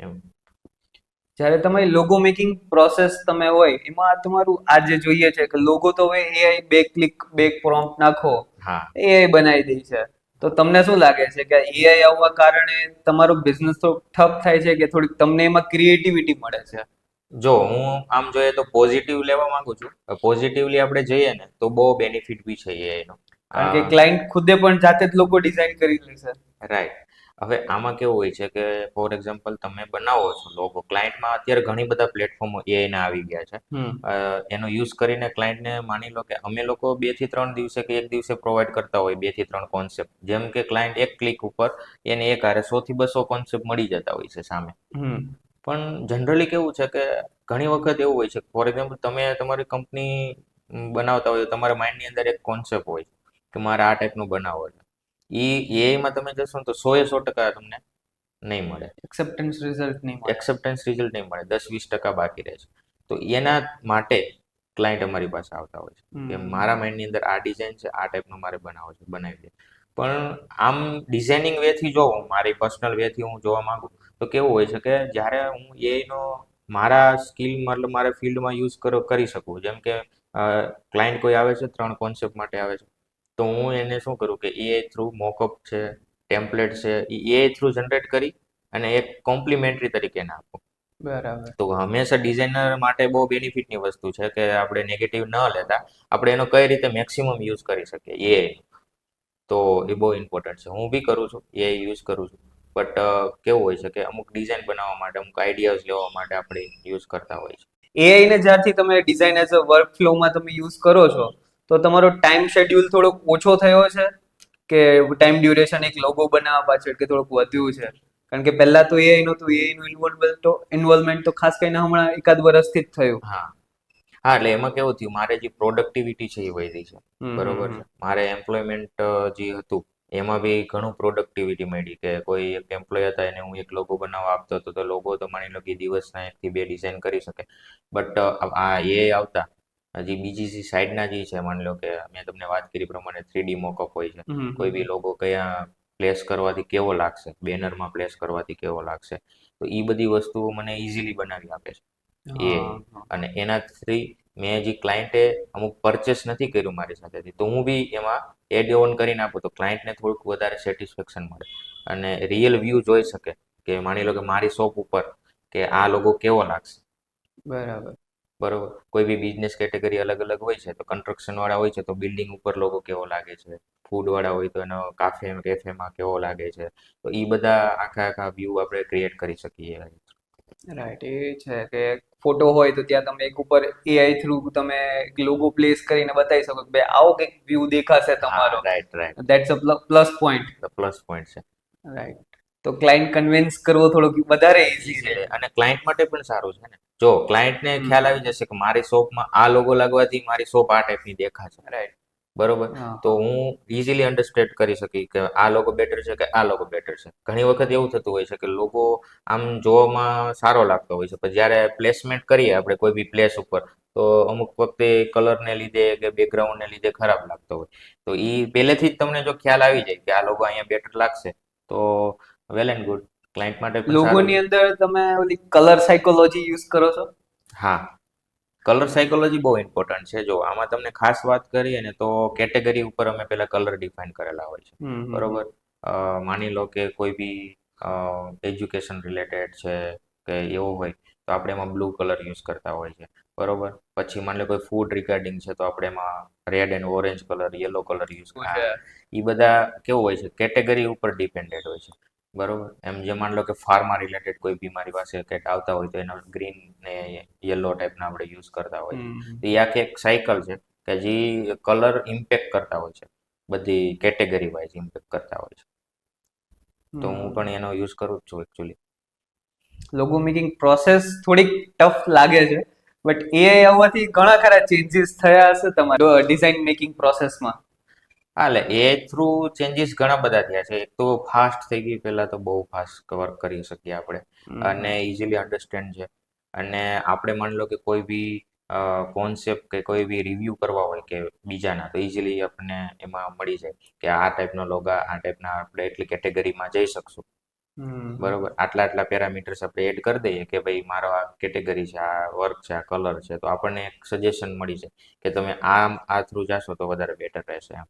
એમ. જ્યારે તમે logo making process તમે હોય એમાં તમારું આ જે જોઈએ છે કે લોગો તો હવે એઆઈ બે ક્લિક બે પ્રોમ્પ્ટ નાખો હા. એઆઈ બનાવી દે છે. તો તમને શું લાગે છે કે એઆઈ આવવા કારણે તમારો બિઝનેસ તો ઠપ થાય છે કે થોડીક તમને એમાં ક્રિએટિવિટી મળે છે? જો હું આમ જોઈએ તો પોઝિટિવ લેવા માંગુ છું. પોઝિટિવલી આપણે જઈએ ને તો બહુ બેનિફિટ બી છે એનો. કારણ કે ક્લાયન્ટ ખુદે પણ જાતે જ લોગો ડિઝાઇન કરી લે છે. રાઈટ. હવે આમાં કેવું હોય છે કે ફોર એક્ઝામ્પલ તમે બનાવો છો લોગો, ક્લાયન્ટમાં અત્યારે ઘણી બધા પ્લેટફોર્મો એઆઈ ના આવી ગયા છે. હમ. એનો યુઝ કરીને ક્લાયન્ટને માની લો કે અમે લોકો 2 થી 3 દિવસે કે એક દિવસે પ્રોવાઈડ કરતા હોય 2 થી 3 કોન્સેપ્ટ. જેમ કે ક્લાયન્ટ એક ક્લિક ઉપર એને એક હારે 100 થી 200 કોન્સેપ્ટ મળી જતા હોય છે સામે. હમ. પણ જનરલી કેવું છે કે ઘણી વખત એવું હોય છે, ફોર એક્ઝામ્પલ તમે તમારી કંપની બનાવતા હોય તો તમારા માઇન્ડની અંદર એક કોન્સેપ્ટ હોય કે મારે આ ટાઈપનું બનાવવો છે. એઆઈમાં તમે જશો ને તો 100% તમને નહીં મળે. એક્સેપ્ટન્સ રિઝલ્ટ નહીં મળે. એક્સેપ્ટન્સ રિઝલ્ટ નહીં મળે, 10-20% બાકી રહે છે. તો એના માટે ક્લાયન્ટ અમારી પાસે આવતા હોય છે કે મારા માઇન્ડની અંદર આ ડિઝાઇન છે, આ ટાઈપનું મારે બનાવવો છે, બનાવી દે. પણ આમ ડિઝાઇનિંગ વેથી જોઉં, મારી પર્સનલ વેથી હું જોવા માંગુ તો કેવું હોય છે કે જ્યારે હું એઆઈનો મારા સ્કિલ મતલબ મારા ફિલ્ડમાં યુઝ કરી શકું. જેમ કે ક્લાયન્ટ કોઈ આવે છે 3 કોન્સેપ્ટ માટે આવે છે, તો હું એને શું કરું કે એઆઈ થ્રુ મોકઅપ છે, ટેમ્પલેટ છે, એ એઆઈ થ્રુ જનરેટ કરી અને એક કોમ્પ્લિમેન્ટરી તરીકે એને આપું. બરાબર. તો હંમેશા ડિઝાઇનર માટે બહુ બેનિફિટની વસ્તુ છે કે આપણે નેગેટિવ ન લેતા, આપણે એનો કઈ રીતે મેક્સિમમ યુઝ કરી શકીએ એઆઈ. તો એ બહુ ઇમ્પોર્ટન્ટ છે. હું બી કરું છું, એઆઈ યુઝ કરું છું. બટ કેવું હોય છે કે અમુક ડિઝાઇન બનાવવા માટે, અમુક આઈડિયાઝ લેવા માટે આપણે યુઝ કરતા હોય છે. એઆઈ ને જ્યારથી તમે ડિઝાઇન એઝ અ વર્ક ફ્લોમાં તમે યુઝ કરો છો, તો તમારો ટાઈમ શેડ્યુલ થોડોક ઓછો થયો છે કે ટાઈમ ડ્યુરેશન એક લોગો બનાવવા પાછળ કે થોડુંક વધ્યું છે? કારણ કે પહેલા તો એઆઈ નહોતું, એઆઈ નું ઇન્વોલ્વમેન્ટ તો ખાસ કરીને હમણાં એકાદ વર્ષથી જ થયું. હા. હા, એટલે એમાં કેવું થયું, મારે જે પ્રોડક્ટિવિટી છે એ વધી છે. બરોબર હમ. છે. મારે એમ્પ્લોયમેન્ટ જે હતું એમાં બી ઘણું પ્રોડક્ટિવિટી મળી કે કોઈ એક એમ્પ્લોય હતા એને હું એક લોગો બનાવવા આપતો હતો, તો લોગો તો માની લો કે દિવસના 1 થી 2 ડિઝાઇન કરી શકે. બટ આ એઆઈ આવતા હજી બીજી જે સાઈડના જે છે, માની લો કે મેં તમને વાત કરી પ્રમાણે 3D મોકઅપ હોય છે. કોઈ બી લોગો કયા પ્લેસ કરવાથી કેવો લાગશે, બેનરમાં પ્લેસ કરવાથી કેવો લાગશે, તો એ બધી વસ્તુઓ મને ઇઝીલી બનાવી આપે છે એઆઈ. હા. અને એનાથી મેં જે ક્લાયન્ટે અમુક પરચેસ નથી કર્યું મારી સાથેથી, તો હું બી એમાં એડ ઓન કરીને આપું તો ક્લાયન્ટને થોડુંક વધારે સેટિસ્ફેક્શન મળે અને રિયલ વ્યૂ જોઈ શકે કે માની લો કે મારી શોપ ઉપર કે આ લોગો કેવો લાગશે. બરાબર. બરોબર. કોઈ બી બિઝનેસ કેટેગરી અલગ અલગ હોય છે, તો કન્સ્ટ્રક્શન વાળા હોય છે તો બિલ્ડિંગ ઉપર લોગો કેવો લાગે છે, ફૂડ વાળા હોય તો એનો કેફેમાં કેવો લાગે છે. તો એ બધા આખા વ્યૂ આપણે ક્રિએટ કરી શકીએ. રાઈટ. એ છે કે ફોટો હોય તો ત્યાં તમે એક ઉપર એઆઈ થ્રુ તમે લોગો પ્લેસ કરીને બતાવી શકો કે ભાઈ આવો કંઈક વ્યૂ દેખાશે હા, તમારો. Right right. That's a plus point. Plus point છે. રાઈટ. તો ક્લાયન્ટ કન્વિન્સ કરવો થોડોક વધારે ઈઝી રહે. ઇઝીલી અને ક્લાયન્ટ માટે પણ સારું છે ને. જો ક્લાયન્ટને ખ્યાલ હમ. આવી જશે કે મારી શોપમાં આ લોગો લાગવાથી મારી શોપ આ ટાઈપની દેખાશે. રાઈટ. બરોબર. હા, તો હા. હું ઇઝીલી અન્ડરસ્ટેન્ડ કરી શકી કે આ લોગો બેટર છે કે આ લોગો બેટર છે. ઘણી વખત એવું થતું હોય છે કે લોગો આમ જોવામાં સારો લાગતો હોય છે, પણ જ્યારે પ્લેસમેન્ટ કરીએ આપણે કોઈ બી પ્લેસ ઉપર, તો અમુક વખતે કલરને લીધે કે બેકગ્રાઉન્ડને લીધે ખરાબ લાગતો હોય. તો એ પહેલેથી જ તમને જો ખ્યાલ આવી જાય કે આ લોગો અહીંયા બેટર લાગશે, તો વેલ એન્ડ ગુડ. ક્લાયન્ટ માટે પણ સારું લોગોની છે. અંદર તમે ઓલી કલર સાયકોલોજી યુઝ કરો છો? હા, કલર સાયકોલોજી બહુ ઇમ્પોર્ટન્ટ છે. જો આમાં તમને ખાસ વાત કરીએ ને તો કેટેગરી ઉપર અમે પહેલા કલર ડિફાઇન કરેલા હોય છે. હમ. બરોબર. માની લો કે કોઈ બી એજ્યુકેશન રિલેટેડ છે કે એવું હોય તો આપણે એમાં બ્લુ કલર યુઝ કરતા હોય છે. બરોબર. પછી માની લો કોઈ ફૂડ રિગાર્ડિંગ છે તો આપણે એમાં red and orange colour, yellow colour use શું આ છે? એ બધા કેવું હોય છે, કેટેગરી ઉપર ડિપેન્ડેડ હોય છે. બરોબર. એમ જે માની લો કે ફાર્મા રિલેટેડ કોઈ બીમારી પાસે કેટ આવતા હોય તો એનો ગ્રીન ને યલો ટાઈપના આપણે યુઝ કરતા હોય છે. હમ. તો એ આખી એક સાયકલ છે કે જે કલર ઇમ્પેક્ટ કરતા હોય છે, બધી કેટેગરી વાઇઝ ઇમ્પેક્ટ કરતા હોય છે. તો હું હમ. પણ એનો યુઝ કરું જ છું એકચ્યુઅલી. લોગો મેકિંગ પ્રોસેસ થોડીક ટફ લાગે છે, બટ એઆઈ આવવાથી ઘણા ખરા ચેન્જીસ થયા હશે તમારા ડિઝાઇન મેકિંગ પ્રોસેસમાં. હા, એટલે એ થ્રુ ચેન્જીસ ઘણા બધા થયા છે. એક તો ફાસ્ટ થઈ ગઈ, પહેલા તો બહુ ફાસ્ટ વર્ક કરી શકીએ આપણે અને હમ. ઇઝીલી અન્ડરસ્ટેન્ડ છે. અને આપણે માની લો કે કોઈ બી કોન્સેપ્ટ કે કોઈ બી રિવ્યૂ કરવા હોય કે બીજાના, તો ઇઝીલી આપણને એમાં મળી જાય કે આ ટાઈપનો લોગો, આ ટાઈપના આપણે એટલી કેટેગરીમાં જઈ શકશું. બરોબર, આટલા પેરામીટર્સ આપણે એડ કરી દઈએ કે ભાઈ મારો આ કેટેગરી છે, આ વર્ક છે, આ કલર છે, તો આપણને એક સજેશન મળી જાય કે તમે આ થ્રુ જાશો તો વધારે બેટર રહેશે એમ.